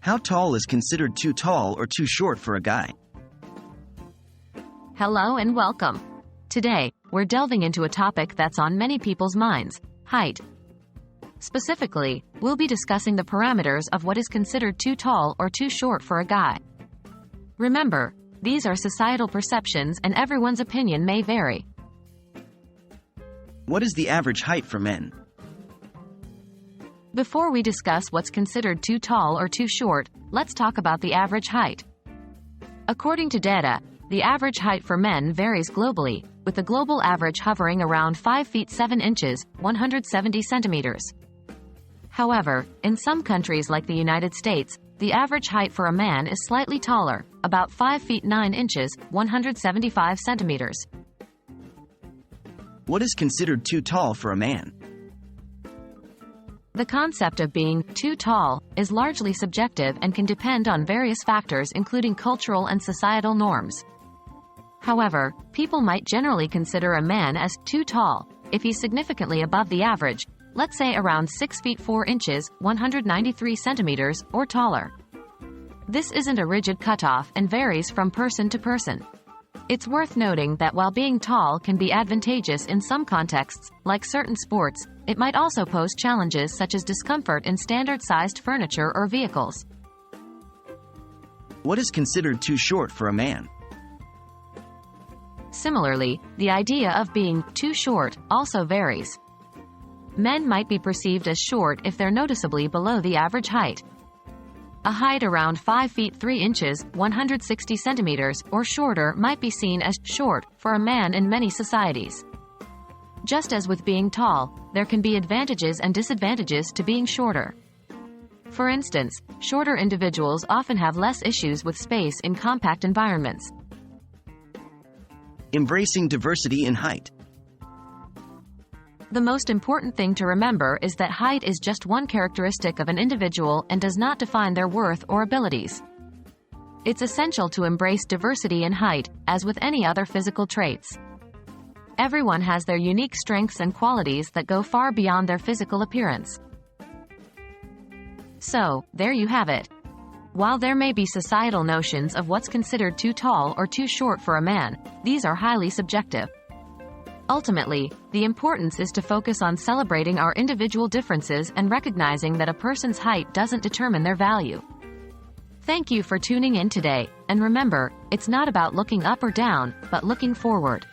How tall is considered too tall or too short for a guy? Hello and welcome. Today, we're delving into a topic that's on many people's minds: height. Specifically, we'll be discussing the parameters of what is considered too tall or too short for a guy. Remember, these are societal perceptions and everyone's opinion may vary. What is the average height for men? Before we discuss what's considered too tall or too short, let's talk about the average height. According to data, the average height for men varies globally, with the global average hovering around 5 feet 7 inches, 170 centimeters. However, in some countries like the United States, the average height for a man is slightly taller, about 5 feet 9 inches, 175 centimeters. What is considered too tall for a man? The concept of being too tall is largely subjective and can depend on various factors including cultural and societal norms. However, people might generally consider a man as too tall if he's significantly above the average, let's say around 6 feet 4 inches, 193 centimeters, or taller. This isn't a rigid cutoff and varies from person to person. It's worth noting that while being tall can be advantageous in some contexts, like certain sports, it might also pose challenges such as discomfort in standard-sized furniture or vehicles. What is considered too short for a man? Similarly, the idea of being too short also varies. Men might be perceived as short if they're noticeably below the average height. A height around 5 feet 3 inches, 160 centimeters, or shorter might be seen as short for a man in many societies. Just as with being tall, there can be advantages and disadvantages to being shorter. For instance, shorter individuals often have less issues with space in compact environments. Embracing diversity in height. The most important thing to remember is that height is just one characteristic of an individual and does not define their worth or abilities. It's essential to embrace diversity in height, as with any other physical traits. Everyone has their unique strengths and qualities that go far beyond their physical appearance. So, there you have it. While there may be societal notions of what's considered too tall or too short for a man, these are highly subjective. Ultimately, the importance is to focus on celebrating our individual differences and recognizing that a person's height doesn't determine their value. Thank you for tuning in today, and remember, it's not about looking up or down, but looking forward.